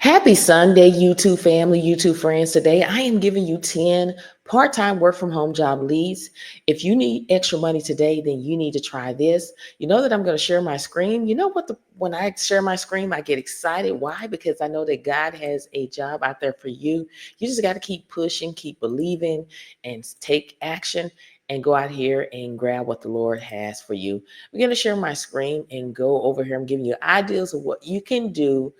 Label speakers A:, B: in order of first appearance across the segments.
A: Happy Sunday, YouTube family, YouTube friends. Today, I am giving you 10 part time work from home job leads. If you need extra money today, then you need to try this. You know that I'm going to share my screen. You know what? When I share my screen, I get excited. Why? Because I know that God has a job out there for you. You just got to keep pushing, keep believing, and take action and go out here and grab what the Lord has for you. We're going to share my screen and go over here. I'm giving you ideas of what you can do.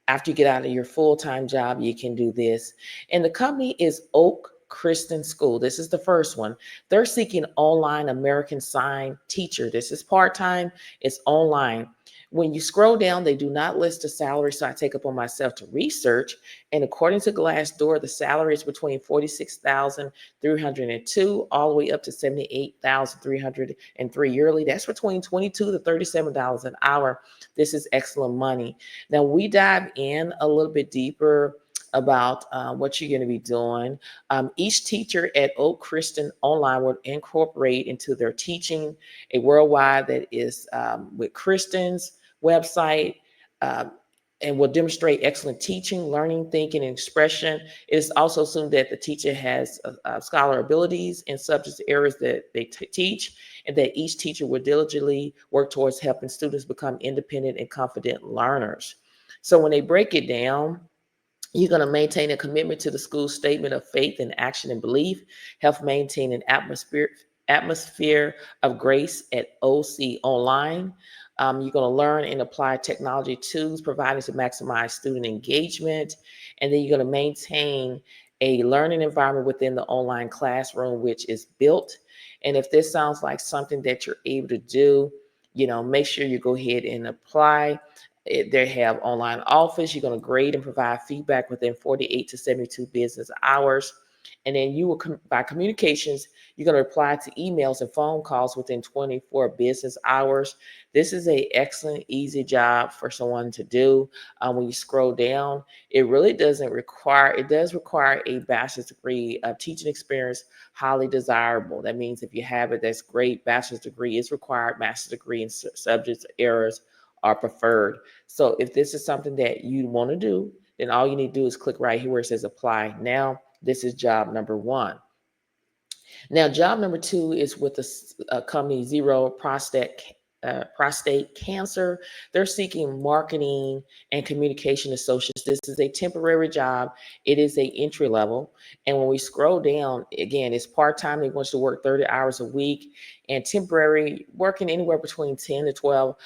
A: After you get out of your full-time job, you can do this. And the company is Oak Christian School. This is the first one. They're seeking online American Sign teacher. This is part-time. It's online. When you scroll down, they do not list the salary, so I take upon myself to research. And according to Glassdoor, the salary is between 46,302 all the way up to 78,303 yearly. That's between 22 to $37 an hour. This is excellent money. Now we dive in a little bit deeper about what you're going to be doing. Each teacher at Oak Christian Online will incorporate into their teaching a worldwide that is with Christians website, uh, and will demonstrate excellent teaching, learning, thinking, and expression. It is also assumed that the teacher has scholar abilities in subject areas that they teach, and that each teacher will diligently work towards helping students become independent and confident learners. So when they break it down, you're going to maintain a commitment to the school's statement of faith and action and belief, help maintain an atmosphere of grace at OC Online. You're going to learn and apply technology tools provided to maximize student engagement. And then you're going to maintain a learning environment within the online classroom, which is built. And if this sounds like something that you're able to do, make sure you go ahead and apply. They have online office. You're going to grade and provide feedback within 48 to 72 business hours. And then you will, by communications, you're going to reply to emails and phone calls within 24 business hours. This is a excellent, easy job for someone to do. When you scroll down, it really doesn't require, it does require a bachelor's degree of teaching experience, highly desirable. That means if you have it, that's great. Bachelor's degree is required. Master's degree in subjects areas are preferred. So if this is something that you want to do, then all you need to do is click right here where it says apply now. This is job number one. Now, job number two is with the company Zero Prostate Cancer. They're seeking marketing and communication associates. This is a temporary job. It is a entry level. And when we scroll down, again, it's part-time. They want you to work 30 hours a week, and temporary, working anywhere between 10 to 12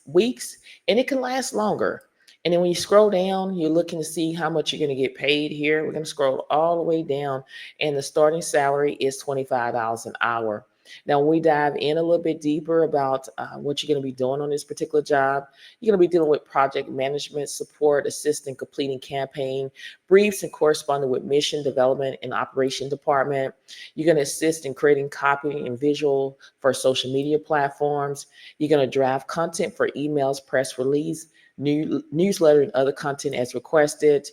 A: weeks, and it can last longer. And then when you scroll down, you're looking to see how much you're going to get paid here. We're going to scroll all the way down, and the starting salary is $25 an hour. Now, when we dive in a little bit deeper about what you're going to be doing on this particular job, you're going to be dealing with project management, support, assisting completing campaign briefs, and corresponding with mission development and operation department. You're going to assist in creating copy and visual for social media platforms. You're going to draft content for emails, press release, newsletter, and other content as requested.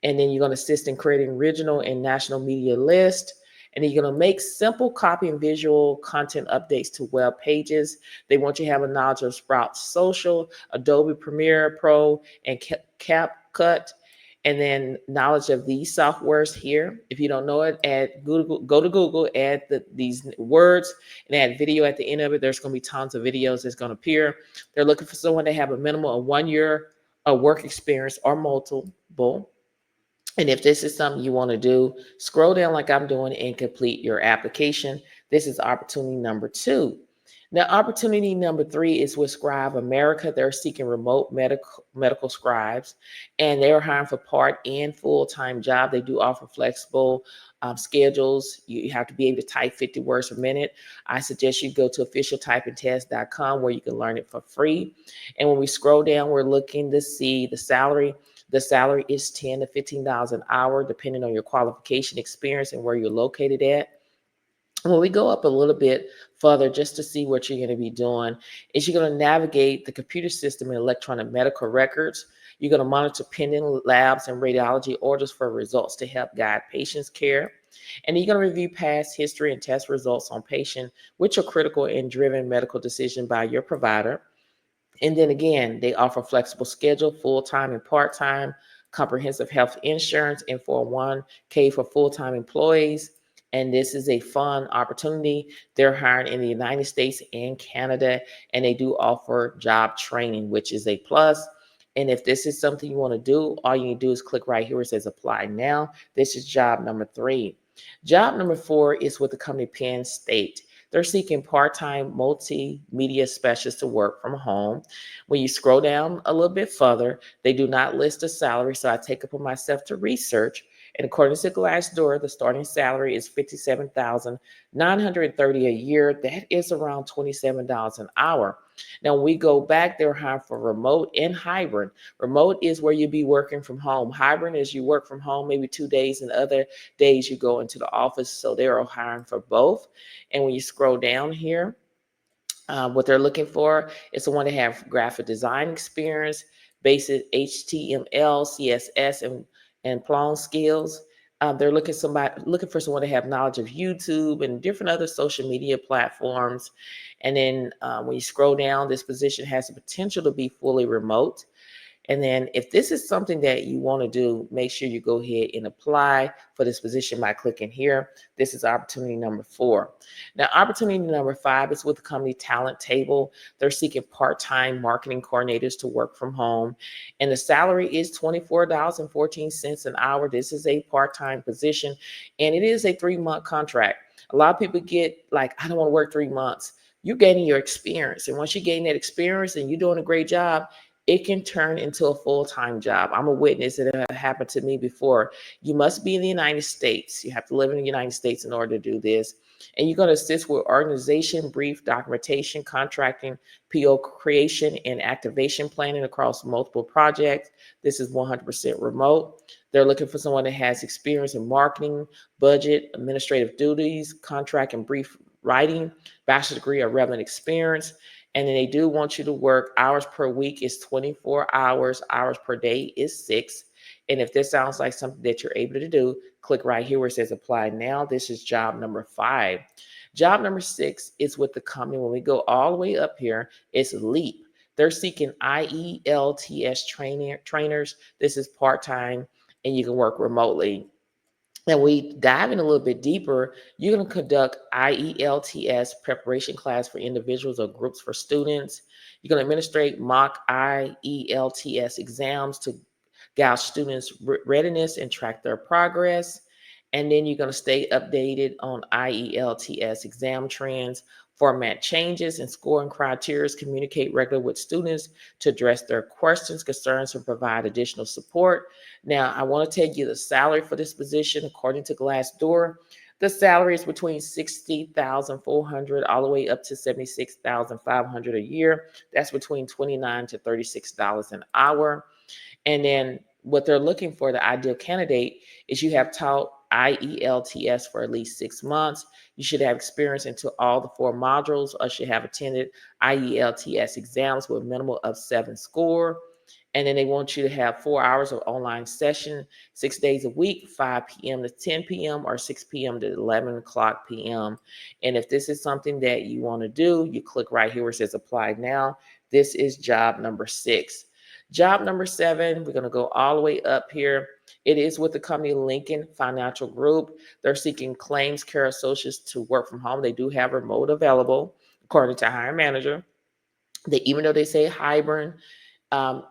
A: And then you're going to assist in creating regional and national media lists. And then you're going to make simple copy and visual content updates to web pages. They want you to have a knowledge of Sprout Social, Adobe Premiere Pro, and CapCut. And then knowledge of these softwares here. If you don't know it, add Google, go to Google, add these words, and add video at the end of it. There's going to be tons of videos that's going to appear. They're looking for someone to have a minimum of 1 year of work experience or multiple. And if this is something you want to do, scroll down like I'm doing and complete your application. This is opportunity number two. Now, opportunity number three is with Scribe America. They're seeking remote medical scribes, and they're hiring for part and full-time job. They do offer flexible schedules. You have to be able to type 50 words per minute. I suggest you go to officialtypingtest.com where you can learn it for free. And when we scroll down, we're looking to see the salary. The salary is $10 to $15 an hour, depending on your qualification, experience, and where you're located at. When we go up a little bit further, just to see what you're going to be doing, is you're going to navigate the computer system and electronic medical records. You're going to monitor pending labs and radiology orders for results to help guide patients' care. And you're going to review past history and test results on patient, which are critical in driven medical decision by your provider. And then again, they offer flexible schedule, full-time and part-time, comprehensive health insurance, and 401k for full-time employees. And this is a fun opportunity. They're hiring in the United States and Canada, and they do offer job training, which is a plus. And if this is something you want to do, all you need to do is click right here where it says apply now. This is job number 3. Job number 4 is with the company Penn State. They're seeking part-time multimedia specialists to work from home. When you scroll down a little bit further, they do not list a salary, so I take it upon myself to research. And according to Glassdoor, the starting salary is $57,930 a year. That is around $27 an hour. Now, when we go back, they're hiring for remote and hybrid. Remote is where you be working from home. Hybrid is you work from home maybe 2 days, and other days you go into the office. So they're hiring for both. And when you scroll down here, what they're looking for is someone to have graphic design experience, basic HTML, CSS, and Plum skills. They're looking for someone to have knowledge of YouTube and different other social media platforms. And then when you scroll down, this position has the potential to be fully remote. And then if this is something that you want to do, make sure you go ahead and apply for this position by clicking here. This is opportunity number 4. Now, opportunity number 5 is with the company Talent Table. They're seeking part-time marketing coordinators to work from home. And the salary is $24.14 an hour. This is a part-time position, and it is a 3-month contract. A lot of people get like, I don't want to work 3 months. You're gaining your experience. And once you gain that experience and you're doing a great job, it can turn into a full-time job. I'm a witness. It happened to me before. You must be in the United States. You have to live in the United States in order to do this. And you're going to assist with organization, brief, documentation, contracting, PO creation, and activation planning across multiple projects. This is 100% remote. They're looking for someone that has experience in marketing, budget, administrative duties, contract and brief writing, bachelor's degree or relevant experience. And then they do want you to work hours per week is 24 hours. Hours per day is 6. And if this sounds like something that you're able to do, click right here where it says apply now. This is job number 5. Job number 6 is with the company. When we go all the way up here, it's Leap. They're seeking IELTS trainers. This is part-time and you can work remotely. And we dive in a little bit deeper, you're going to conduct IELTS preparation class for individuals or groups for students. You're going to administrate mock IELTS exams to gauge students' readiness and track their progress. And then you're going to stay updated on IELTS exam trends, format changes, and scoring criteria, communicate regularly with students to address their questions, concerns, and provide additional support. Now, I want to tell you the salary for this position, according to Glassdoor. The salary is between $60,400 all the way up to $76,500 a year. That's between $29 to $36 an hour. And then what they're looking for, the ideal candidate, is you have taught IELTS for at least 6 months. You should have experience into all the 4 modules, or should have attended IELTS exams with a minimum of 7 score. And then they want you to have 4 hours of online session, 6 days a week, 5 p.m. to 10 p.m. or 6 p.m. to 11 o'clock p.m. And if this is something that you want to do, you click right here where it says apply now. This is job number 6. Job number 7, we're going to go all the way up here. It is with the company Lincoln Financial Group. They're seeking claims care associates to work from home. They do have remote available, according to hiring manager. Even though they say hybrid,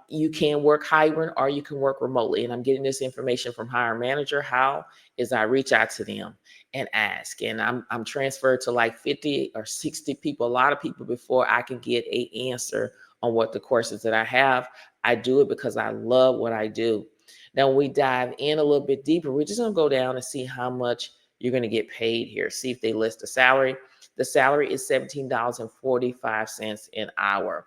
A: you can work hybrid or you can work remotely. And I'm getting this information from hiring manager. How is I reach out to them and ask. And I'm transferred to like 50 or 60 people, a lot of people, before I can get an answer on what the courses that I have. I do it because I love what I do. Now, when we dive in a little bit deeper, we're just going to go down and see how much you're going to get paid here. See if they list the salary. The salary is $17.45 an hour.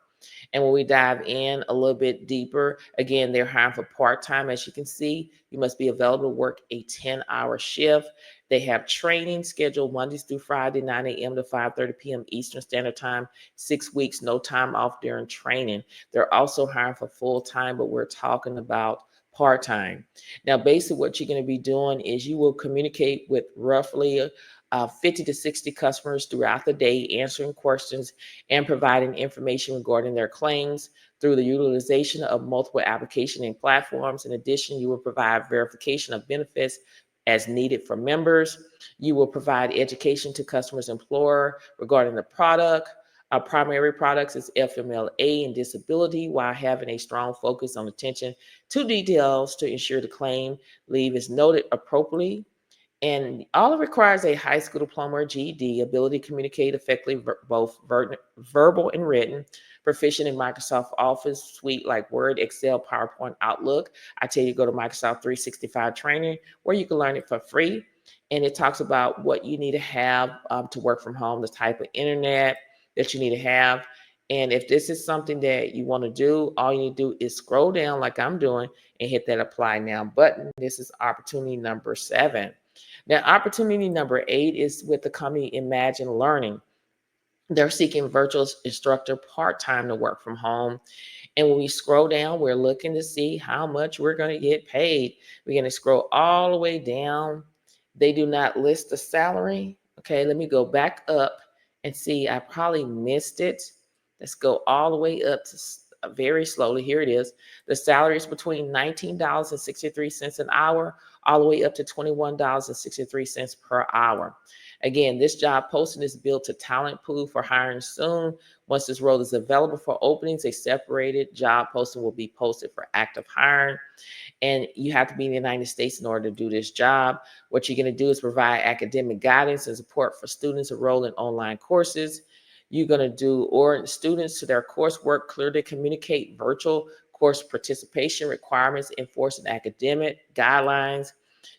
A: And when we dive in a little bit deeper, again, they're hiring for part-time. As you can see, you must be available to work a 10-hour shift. They have training scheduled Mondays through Friday, 9 a.m. to 5:30 p.m. Eastern Standard Time, 6 weeks, no time off during training. They're also hiring for full-time, but we're talking about part-time. Now, basically what you're going to be doing is you will communicate with roughly 50 to 60 customers throughout the day, answering questions and providing information regarding their claims through the utilization of multiple application and platforms. In addition, you will provide verification of benefits as needed for members. You will provide education to customers' employer regarding the product. Our primary products is FMLA and disability, while having a strong focus on attention to details to ensure the claim leave is noted appropriately. And all it requires a high school diploma or GED, ability to communicate effectively, both verbal and written, proficient in Microsoft Office suite like Word, Excel, PowerPoint, Outlook. I tell you, go to Microsoft 365 training where you can learn it for free. And it talks about what you need to have to work from home, the type of internet that you need to have. And if this is something that you want to do, all you need to do is scroll down like I'm doing and hit that apply now button. This is opportunity number 7. Now, opportunity number 8 is with the company Imagine Learning. They're seeking virtual instructor part-time to work from home. And when we scroll down, we're looking to see how much we're going to get paid. We're going to scroll all the way down. They do not list the salary. Okay, let me go back up and see. I probably missed it. Let's go all the way up to very slowly. Here it is. The salary is between $19.63 an hour all the way up to $21.63 per hour. Again, this job posting is built to talent pool for hiring soon. Once this role is available for openings, a separated job posting will be posted for active hiring. And you have to be in the United States in order to do this job. What you're going to do is provide academic guidance and support for students enrolled in online courses. You're going to do orient students to their coursework, clearly communicate virtual course participation requirements, enforcing academic guidelines.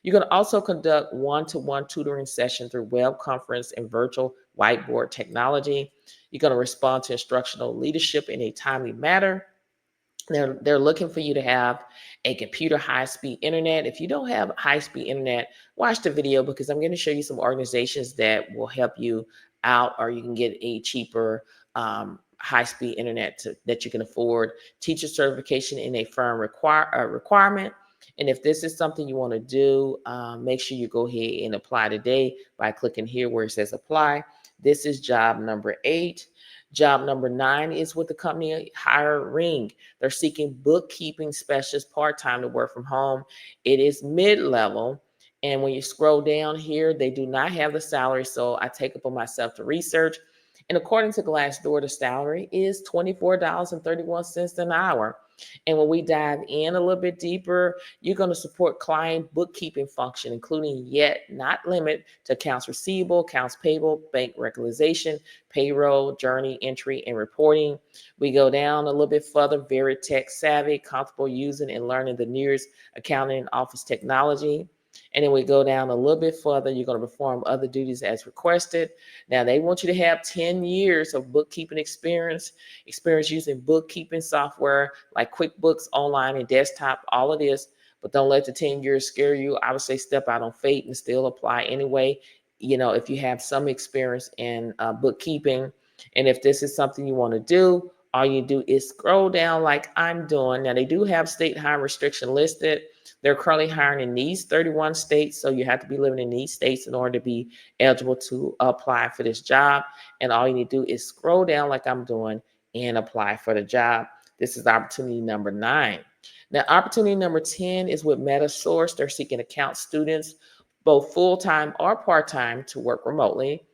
A: You're going to also conduct one-to-one tutoring session through web conference and virtual whiteboard technology. You're going to respond to instructional leadership in a timely manner. They're looking for you to have a computer high-speed internet. If you don't have high-speed internet, watch the video because I'm going to show you some organizations that will help you out, or you can get a cheaper high-speed internet that you can afford. Teacher certification in a firm requirement. And if this is something you want to do, make sure you go ahead and apply today by clicking here where it says apply. This is job number 8. Job number 9 is with the company Hiring. They're seeking bookkeeping specialists part-time to work from home. It is mid-level. And when you scroll down here, they do not have the salary. So I take it upon myself to research. And according to Glassdoor, the salary is $24.31 an hour. And when we dive in a little bit deeper, you're going to support client bookkeeping function, including yet not limit to accounts receivable, accounts payable, bank reconciliation, payroll, journey entry, and reporting. We go down a little bit further, very tech savvy, comfortable using and learning the newest accounting and office technology. And then we go down a little bit further, you're going to perform other duties as requested. Now, they want you to have 10 years of bookkeeping experience using bookkeeping software like QuickBooks, online and desktop, all of this. But don't let the 10 years scare you. I would say step out on faith and still apply anyway. You know, if you have some experience in bookkeeping, and if this is something you want to do, all you do is scroll down like I'm doing. Now, they do have state hiring restriction listed. They're currently hiring in these 31 states, so you have to be living in these states in order to be eligible to apply for this job. And all you need to do is scroll down like I'm doing and apply for the job. This is opportunity number 9. Now, opportunity number 10 is with MetaSource. They're seeking account students, both full-time or part-time, to work remotely.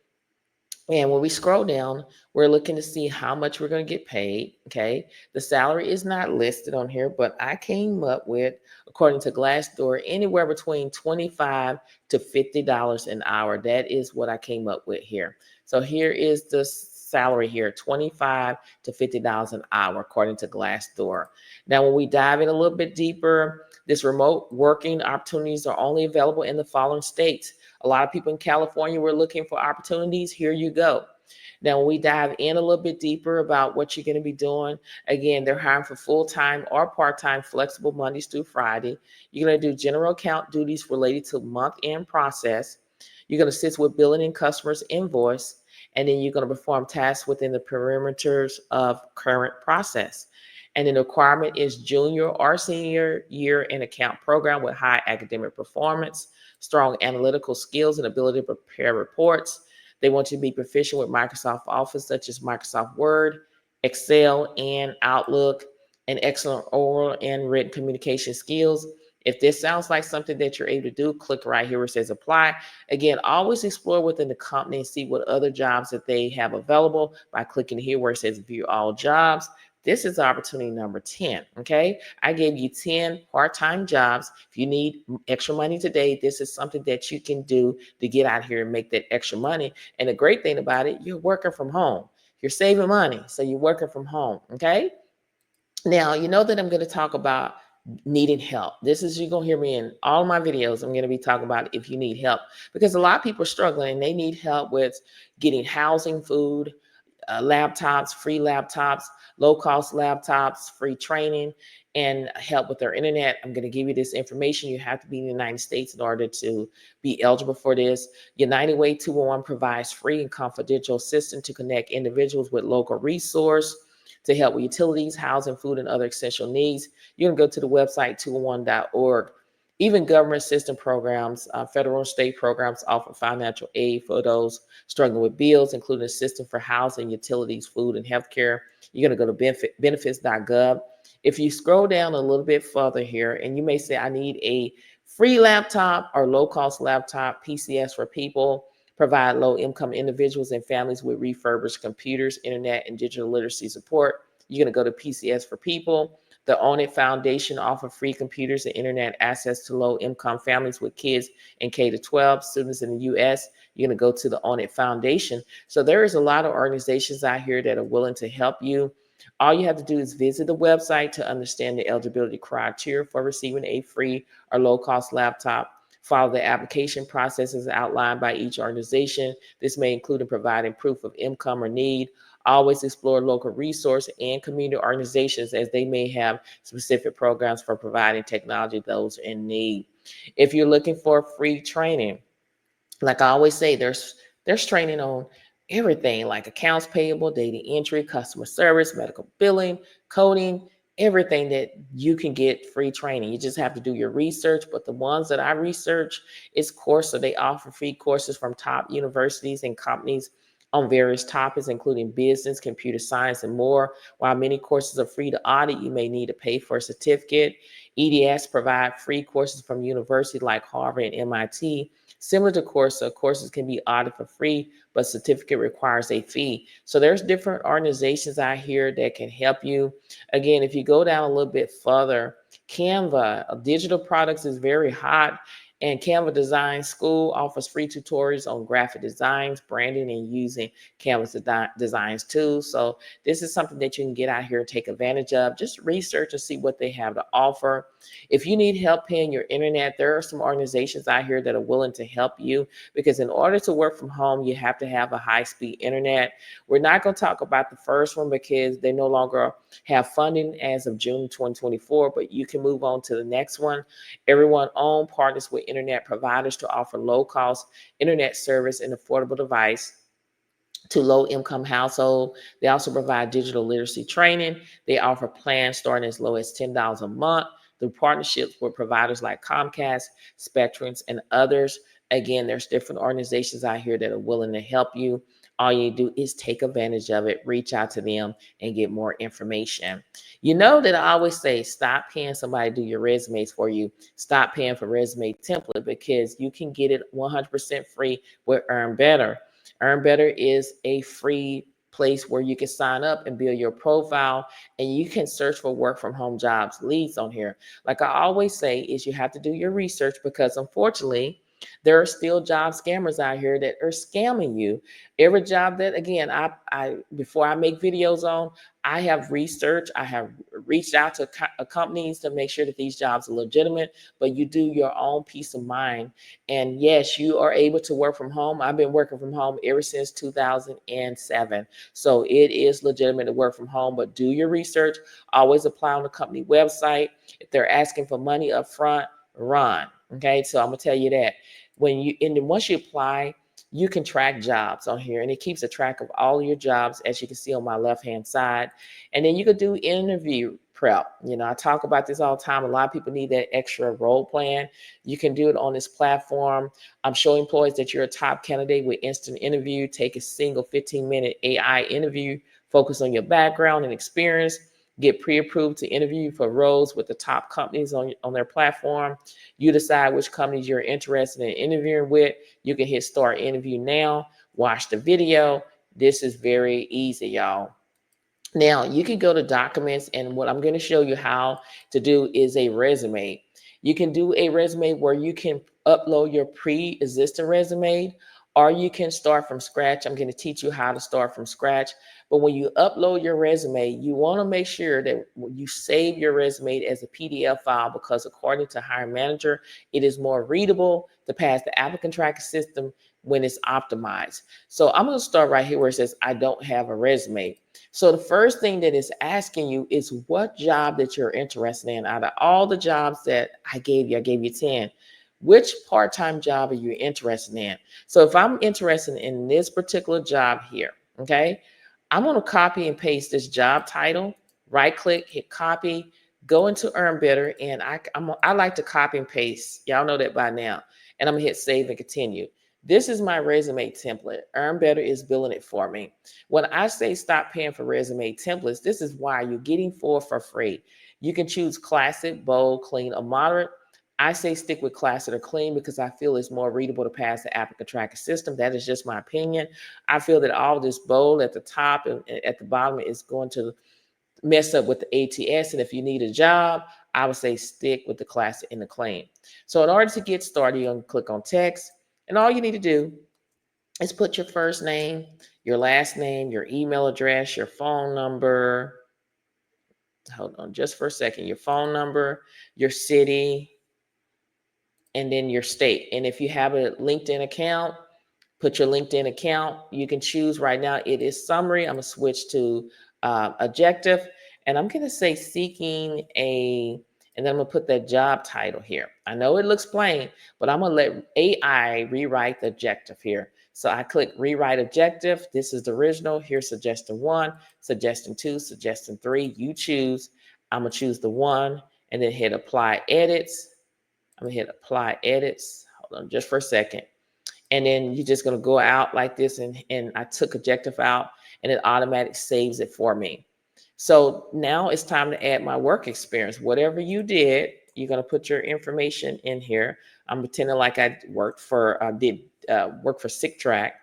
A: And when we scroll down, we're looking to see how much we're going to get paid. Okay. The salary is not listed on here, but I came up with, according to Glassdoor, anywhere between $25 to $50 an hour. That is what I came up with here. So here is the salary here, $25 to $50 an hour, according to Glassdoor. Now, when we dive in a little bit deeper, this remote working opportunities are only available in the following states. A lot of people in California were looking for opportunities. Here you go. Now, when we dive in a little bit deeper about what you're going to be doing, again, they're hiring for full-time or part-time, flexible Mondays through Friday. You're going to do general account duties related to month-end process. You're going to assist with billing and customers' invoice, and then you're going to perform tasks within the perimeters of current process. And the requirement is junior or senior year in account program with high academic performance, strong analytical skills, and ability to prepare reports. They want you to be proficient with Microsoft Office, such as Microsoft Word, Excel, and Outlook, and excellent oral and written communication skills. If this sounds like something that you're able to do, click right here where it says apply. Again, always explore within the company and see what other jobs that they have available by clicking here where it says view all jobs. This is opportunity number 10, okay? I gave you 10 part-time jobs. If you need extra money today, this is something that you can do to get out here and make that extra money. And the great thing about it, you're working from home. You're saving money, so you're working from home, okay? Now, you know that I'm going to talk about needing help. This is, you're going to hear me in all my videos. I'm going to be talking about if you need help, because a lot of people are struggling and they need help with getting housing, food, laptops, free laptops, low-cost laptops, free training, and help with their internet. I'm going to give you this information. You have to be in the United States in order to be eligible for this. United Way 211 provides free and confidential assistance to connect individuals with local resource to help with utilities, housing, food, and other essential needs. You can go to the website 211.org. Even government assistance programs, federal and state programs offer financial aid for those struggling with bills, including assistance for housing, utilities, food, and healthcare. You're going to go to benefits.gov. If you scroll down a little bit further here, and you may say, I need a free laptop or low-cost laptop, PCS for people, provide low-income individuals and families with refurbished computers, internet, and digital literacy support. You're going to go to PCS for people. The Own It Foundation offers free computers and internet access to low-income families with kids in K-12, students in the U.S. You're going to go to the Own It Foundation. So there is a lot of organizations out here that are willing to help you. All you have to do is visit the website to understand the eligibility criteria for receiving a free or low-cost laptop. Follow the application processes outlined by each organization. This may include providing proof of income or need. Always explore local resource and community organizations, as they may have specific programs for providing technology those in need. If you're looking for free training, like I always say, there's training on everything, like accounts payable, data entry, customer service, medical billing, coding, everything that you can get free training. You just have to do your research. But the ones that I research is Coursera. They offer free courses from top universities and companies on various topics, including business, computer science, and more. While many courses are free to audit, you may need to pay for a certificate. EDS provide free courses from universities like Harvard and MIT. Similar to Coursera, courses can be audited for free, but certificate requires a fee. So there's different organizations out here that can help you. Again, if you go down a little bit further, Canva, digital products is very hot. And Canva Design School offers free tutorials on graphic designs, branding, and using Canvas designs tools. So this is something that you can get out here and take advantage of. Just research and see what they have to offer. If you need help paying your internet, there are some organizations out here that are willing to help you, because in order to work from home, you have to have a high-speed internet. We're not going to talk about the first one because they no longer have funding as of June 2024, but you can move on to the next one. Everyone owned partners with internet providers to offer low-cost internet service and affordable device to low-income household. They also provide digital literacy training. They offer plans starting as low as $10 a month through partnerships with providers like Comcast, Spectrum, and others. Again, there's different organizations out here that are willing to help you. All you do is take advantage of it, reach out to them, and get more information. You know that I always say, stop paying somebody to do your resumes for you. Stop paying for resume template, because you can get it 100% free with Earn Better. Earn Better is a free place where you can sign up and build your profile, and you can search for work from home jobs leads on here. Like I always say, is you have to do your research, because unfortunately, there are still job scammers out here that are scamming you. Every job that, again, I before I make videos on, I have researched, I have reached out to companies to make sure that these jobs are legitimate, but you do your own peace of mind. And yes, you are able to work from home. I've been working from home ever since 2007. So it is legitimate to work from home, but do your research. Always apply on the company website. If they're asking for money up front, run. Okay, so I'm gonna tell you that once you apply, you can track jobs on here, and it keeps a track of all your jobs, as you can see on my left hand side. And then you could do interview prep. I talk about this all the time. A lot of people need that extra role plan. You can do it on this platform. I'm showing employees that you're a top candidate with instant interview. Take a single 15-minute AI interview. Focus on your background and experience. Get pre-approved to interview for roles with the top companies on their platform. You decide which companies you're interested in interviewing with. You can hit start interview now. Watch the video. This is very easy, y'all. Now, you can go to documents, and what I'm going to show you how to do is a resume. You can do a resume where you can upload your pre-existing resume, or you can start from scratch. I'm going to teach you how to start from scratch. But when you upload your resume, you want to make sure that you save your resume as a PDF file, because according to hiring manager, it is more readable to pass the applicant tracking system when it's optimized. So I'm going to start right here where it says, I don't have a resume. So the first thing that it's asking you is what job that you're interested in. Out of all the jobs that I gave you 10. Which part-time job are you interested in? So if I'm interested in this particular job here, okay, I'm going to copy and paste this job title, right click, hit copy, go into Earn Better, and I like to copy and paste. Y'all know that by now. And I'm going to hit save and continue. This is my resume template. Earn Better is building it for me. When I say stop paying for resume templates, this is why you're getting 4 for free. You can choose classic, bold, clean, or moderate. I say stick with classic or clean because I feel it's more readable to pass the applicant tracking system. That is just my opinion. I feel that all this bold at the top and at the bottom is going to mess up with the ATS. And if you need a job, I would say stick with the classic and the clean. So in order to get started, you're going to click on text. And all you need to do is put your first name, your last name, your email address, your phone number. Hold on just for a second. Your phone number, your city, and then your state. And if you have a LinkedIn account, put your LinkedIn account. You can choose right now. It is summary. I'm going to switch to objective. And I'm going to say seeking a, and then I'm going to put that job title here. I know it looks plain, but I'm going to let AI rewrite the objective here. So I click rewrite objective. This is the original. Here's suggestion 1, suggestion 2, suggestion 3. You choose. I'm going to choose the 1 and then hit apply edits. I'm going to hit apply edits. Hold on just for a second. And then you're just going to go out like this. And I took objective out and it automatically saves it for me. So now it's time to add my work experience. Whatever you did, you're going to put your information in here. I'm pretending like I worked for, work for Sick Track.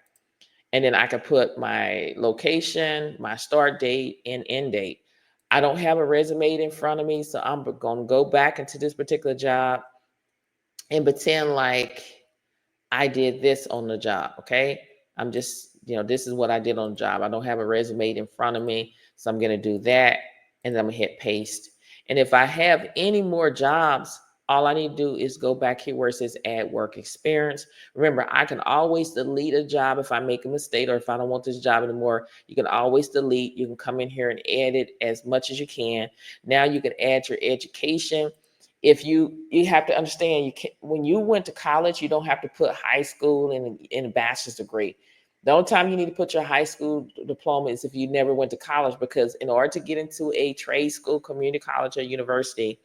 A: And then I can put my location, my start date, and end date. I don't have a resume in front of me, so I'm going to go back into this particular job and pretend like I did this on the job, okay? I'm just, this is what I did on the job. I don't have a resume in front of me, so I'm gonna do that, and then I'm gonna hit paste. And if I have any more jobs, all I need to do is go back here where it says add work experience. Remember, I can always delete a job if I make a mistake or if I don't want this job anymore. You can always delete. You can come in here and edit as much as you can. Now you can add your education. If you have to understand, when you went to college, you don't have to put high school in a bachelor's degree. The only time you need to put your high school diploma is if you never went to college, because in order to get into a trade school, community college, or university,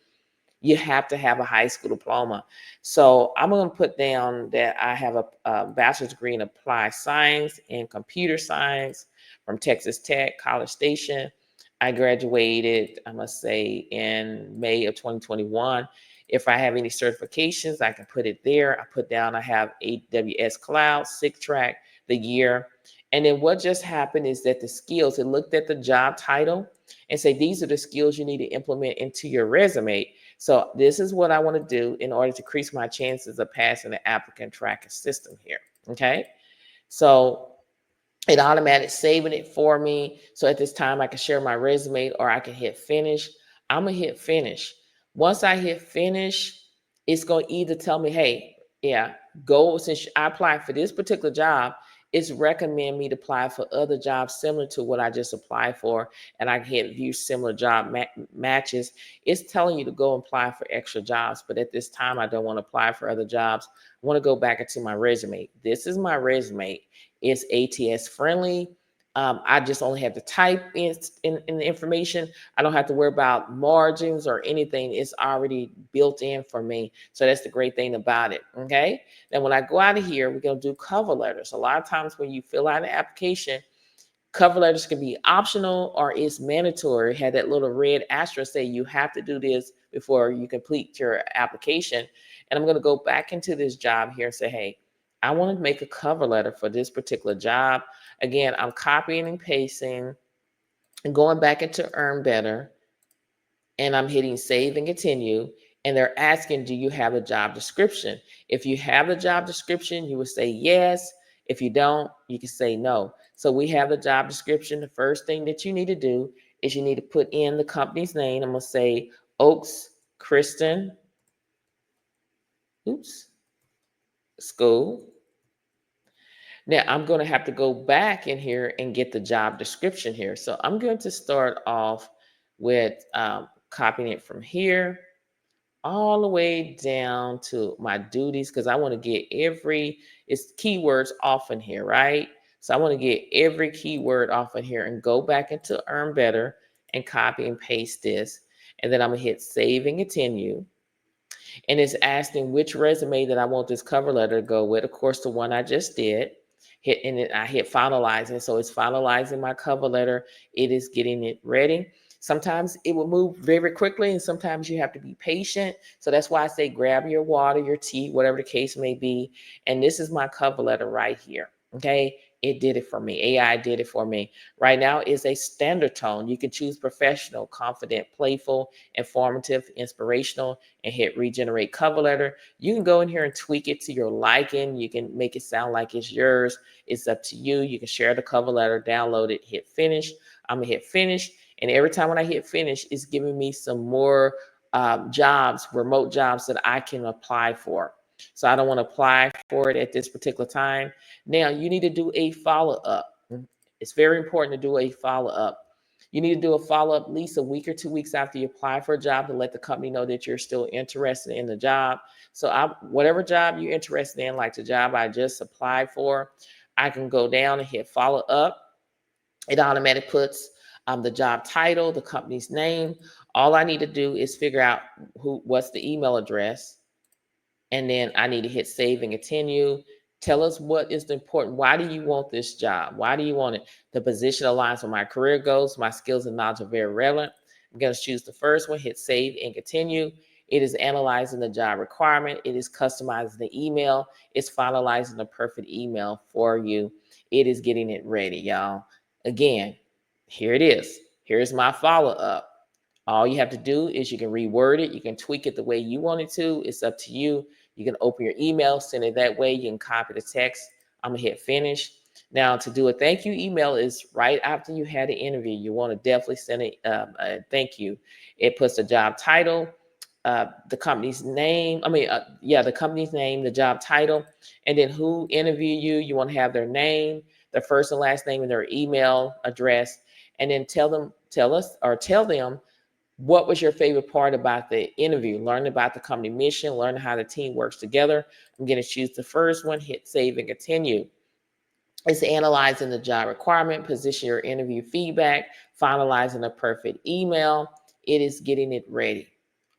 A: you have to have a high school diploma. So I'm going to put down that I have a bachelor's degree in applied science and computer science from Texas Tech, College Station. I graduated, I must say, in May of 2021. If I have any certifications, I can put it there. I put down I have AWS Cloud, Sick Track, the year. And then what just happened is that the skills, it looked at the job title and say, these are the skills you need to implement into your resume. So this is what I want to do in order to increase my chances of passing the applicant tracking system here. Okay. So it automatically saving it for me. So at this time I can share my resume or I can hit finish. I'm going to hit finish. Once I hit finish, it's going to either tell me, hey, yeah, go, since I applied for this particular job, it's recommend me to apply for other jobs similar to what I just applied for. And I can hit view similar job matches. It's telling you to go and apply for extra jobs. But at this time, I don't want to apply for other jobs. I want to go back into my resume. This is my resume. It's ATS friendly. I just only have to type in the information. I don't have to worry about margins or anything. It's already built in for me. So that's the great thing about it. Okay. Now, when I go out of here, we're going to do cover letters. A lot of times when you fill out an application, cover letters can be optional or it's mandatory. Had that little red asterisk say you have to do this before you complete your application. And I'm going to go back into this job here and say, hey, I want to make a cover letter for this particular job. Again, I'm copying and pasting and going back into Earn Better, and I'm hitting save and continue. And they're asking, do you have a job description? If you have the job description, you would say yes. If you don't, you can say no. So we have the job description. The first thing that you need to do is you need to put in the company's name. I'm going to say Oaks Christian, School. Now I'm going to have to go back in here and get the job description here. So I'm going to start off with copying it from here all the way down to my duties, because I want to get it's keywords off in here, right? So I want to get every keyword off in here and go back into Earn Better and copy and paste this. And then I'm going to hit save and continue. And it's asking which resume that I want this cover letter to go with. Of course, the one I just did. I hit finalize, and so it's finalizing my cover letter. It is getting it ready. Sometimes it will move very quickly, and sometimes you have to be patient. So that's why I say grab your water, your tea, whatever the case may be. And this is my cover letter right here. Okay, it did it for me. AI did it for me. Right now is a standard tone. You can choose professional, confident, playful, informative, inspirational, and hit regenerate cover letter. You can go in here and tweak it to your liking. You can make it sound like it's yours. It's up to you. You can share the cover letter, download it, hit finish. I'm gonna hit finish. And every time when I hit finish, it's giving me some more jobs, remote jobs that I can apply for. So I don't want to apply for it at this particular time. Now you need to do a follow-up. It's very important to do a follow-up. You need to do a follow-up at least a week or 2 weeks after you apply for a job to let the company know that you're still interested in the job. So whatever job you're interested in, like the job I just applied for, I can go down and hit follow up. It automatically puts the job title, the company's name. All I need to do is figure out what's the email address. And then I need to hit save and continue. Tell us what is important. Why do you want this job? Why do you want it? The position aligns with my career goals. My skills and knowledge are very relevant. I'm going to choose the first one, hit save and continue. It is analyzing the job requirement. It is customizing the email. It's finalizing the perfect email for you. It is getting it ready, y'all. Again, here it is. Here's my follow-up. All you have to do is you can reword it. You can tweak it the way you want it to. It's up to you. You can open your email, send it that way. You can copy the text. I'm going to hit finish. Now, to do a thank you email is right after you had an interview. You want to definitely send a thank you. It puts the job title, the company's name. The company's name, the job title, and then who interviewed you. You want to have their name, their first and last name, and their email address. And then tell them what was your favorite part about the interview? Learn about the company mission, learn how the team works together. I'm going to choose the first one, hit save and continue. It's analyzing the job requirement, position your interview feedback, finalizing a perfect email. It is getting it ready.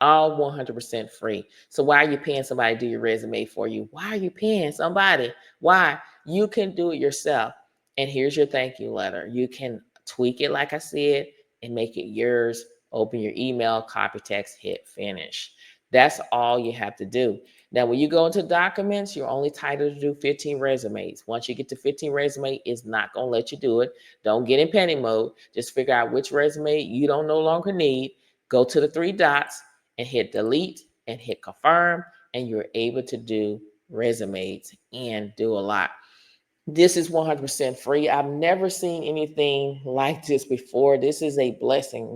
A: All 100% free. So why are you paying somebody to do your resume for you? Why are you paying somebody? Why? You can do it yourself. And here's your thank you letter. You can tweak it, like I said, and make it yours. Open your email, copy text, hit finish. That's all you have to do. Now, when you go into documents, you're only titled to do 15 resumes. Once you get to 15 resumes, it's not going to let you do it. Don't get in panic mode. Just figure out which resume you don't no longer need. Go to the 3 dots and hit delete and hit confirm, and you're able to do resumes and do a lot. This is 100% free. I've never seen anything like this before. This is a blessing,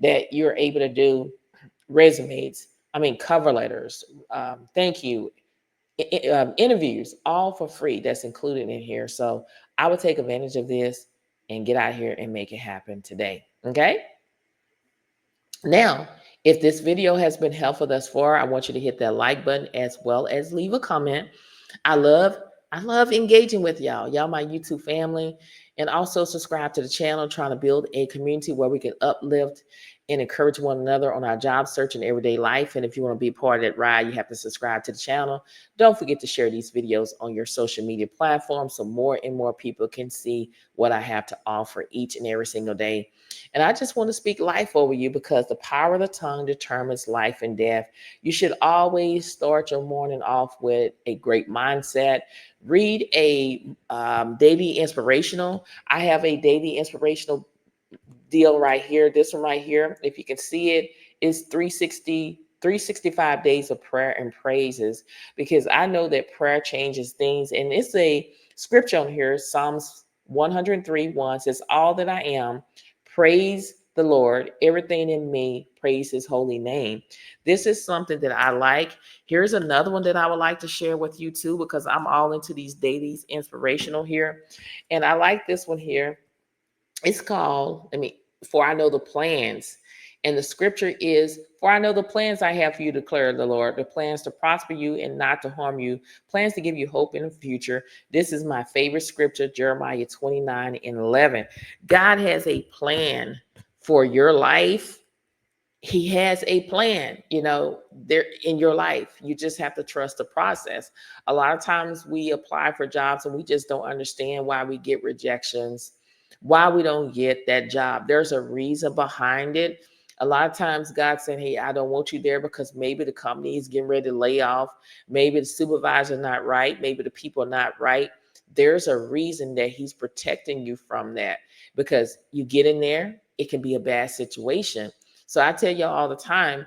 A: that you're able to do resumes, cover letters, thank you, interviews, all for free. That's included in here. So I would take advantage of this and get out here and make it happen today. Okay. Now, if this video has been helpful thus far, I want you to hit that like button as well as leave a comment. I love I love engaging with y'all. Y'all, my YouTube family. And also subscribe to the channel, trying to build a community where we can uplift and encourage one another on our job search and everyday life. And if you want to be part of that ride, you have to subscribe to the channel. Don't forget to share these videos on your social media platforms so more and more people can see what I have to offer each and every single day. And I just want to speak life over you, because the power of the tongue determines life and death. You should always start your morning off with a great mindset. Read a daily inspirational. I have a daily inspirational deal right here. This one right here, if you can see it, is 365 days of prayer and praises, because I know that prayer changes things. And it's a scripture on here, Psalms 103:1 says, all that I am, praise the Lord, everything in me, praise his holy name. This is something that I like. Here's another one that I would like to share with you too, because I'm all into these dailies inspirational here. And I like this one here. It's called, for I know the plans. And the scripture is, for I know the plans I have for you, declare the Lord, the plans to prosper you and not to harm you, plans to give you hope in the future. This is my favorite scripture, Jeremiah 29:11. God has a plan for your life. He has a plan, there in your life. You just have to trust the process. A lot of times we apply for jobs and we just don't understand why we get rejections, why we don't get that job. There's a reason behind it. A lot of times God said, hey, I don't want you there because maybe the company is getting ready to lay off. Maybe the supervisor not right. Maybe the people are not right. There's a reason that he's protecting you from that, because you get in there, it can be a bad situation. So I tell y'all all the time,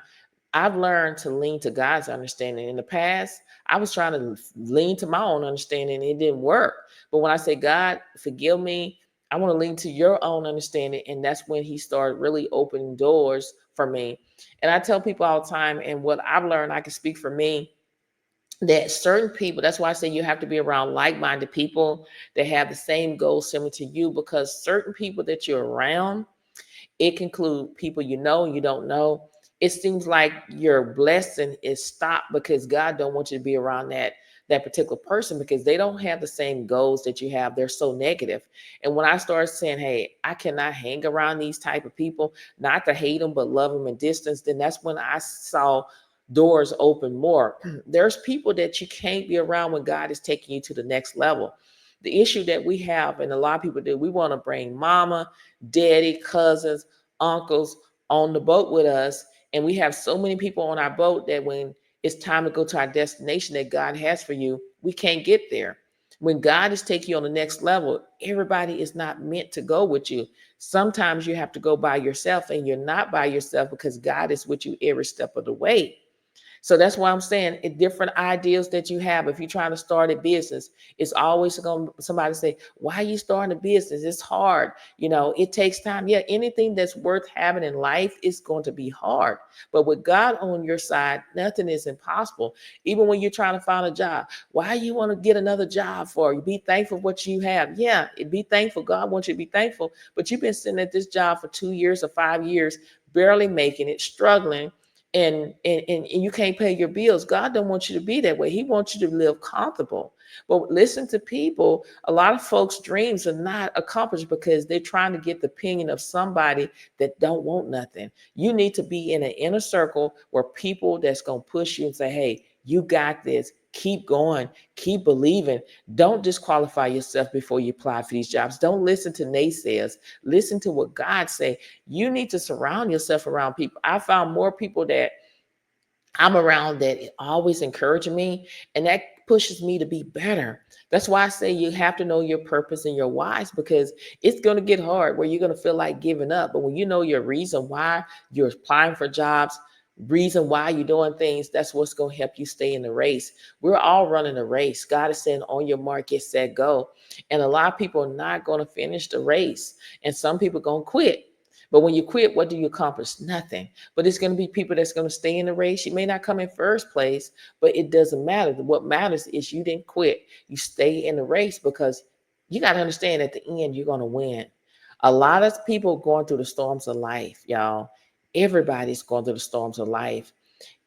A: I've learned to lean to God's understanding. In the past, I was trying to lean to my own understanding, and it didn't work. But when I say, God, forgive me, I want to lean to your own understanding. And that's when he started really opening doors for me. And I tell people all the time, and what I've learned, I can speak for me, that certain people, that's why I say you have to be around like-minded people that have the same goals similar to you, because certain people that you're around, it can include people you know and you don't know. It seems like your blessing is stopped because God don't want you to be around that particular person, because they don't have the same goals that you have. They're so negative. And when I started saying, hey, I cannot hang around these type of people, not to hate them, but love them in distance, then that's when I saw doors open more. There's people that you can't be around when God is taking you to the next level. The issue that we have, and a lot of people do, we want to bring mama, daddy, cousins, uncles on the boat with us. And we have so many people on our boat that when it's time to go to our destination that God has for you, we can't get there. When God is taking you on the next level, everybody is not meant to go with you. Sometimes you have to go by yourself, and you're not by yourself because God is with you every step of the way. So that's why I'm saying different ideas that you have. If you're trying to start a business, it's always going to somebody say, why are you starting a business? It's hard. It takes time. Yeah, anything that's worth having in life is going to be hard. But with God on your side, nothing is impossible. Even when you're trying to find a job, why you want to get another job for? You be thankful for what you have. Yeah, be thankful. God wants you to be thankful. But you've been sitting at this job for 2 years or 5 years, barely making it, struggling, and you can't pay your bills. God don't want you to be that way. He wants you to live comfortable. But listen to people. A lot of folks' dreams are not accomplished because they're trying to get the opinion of somebody that don't want nothing. You need to be in an inner circle where people that's going to push you and say, hey, you got this. Keep going. Keep believing. Don't disqualify yourself before you apply for these jobs. Don't listen to naysayers. Listen to what God say. You need to surround yourself around people. I found more people that I'm around that always encouraging me, and that pushes me to be better. That's why I say you have to know your purpose and your whys, because it's going to get hard where you're going to feel like giving up. But when you know your reason why you're applying for jobs, reason why you're doing things, that's what's going to help you stay in the race. We're all running a race. God is saying, on your mark, get set, go. And a lot of people are not going to finish the race, and some people are going to quit. But when you quit, what do you accomplish? Nothing. But it's going to be people that's going to stay in the race. You may not come in first place, but it doesn't matter. What matters is you didn't quit. You stay in the race, because you got to understand at the end, you're going to win. A lot of people going through the storms of life, y'all. Everybody's going through the storms of life.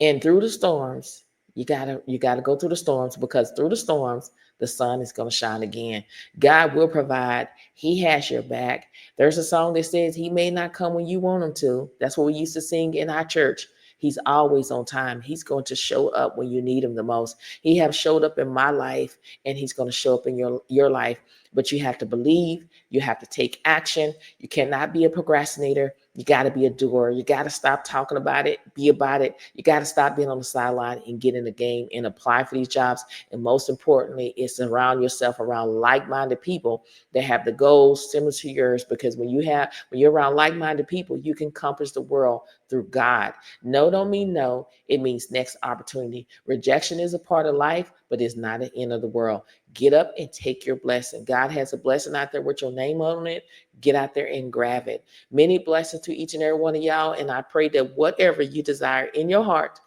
A: And through the storms, You gotta go through the storms, because through the storms, the sun is gonna shine again. God will provide. He has your back. There's a song that says he may not come when you want him to. That's what we used to sing in our church. He's always on time. He's going to show up when you need him the most. He have showed up in my life, and he's going to show up in your life. But you have to believe, you have to take action. You cannot be a procrastinator. You got to be a doer. You got to stop talking about it, be about it. You got to stop being on the sideline and get in the game and apply for these jobs. And most importantly, is surround yourself around like-minded people that have the goals similar to yours. Because when you're around like-minded people, you can compass the world through God. No don't mean no. It means next opportunity. Rejection is a part of life, but it's not the end of the world. Get up and take your blessing. God has a blessing out there with your name on it. Get out there and grab it. Many blessings to each and every one of y'all. And I pray that whatever you desire in your heart,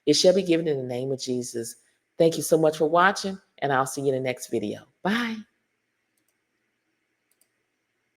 A: it shall be given in the name of Jesus. Thank you so much for watching, and I'll see you in the next video. Bye.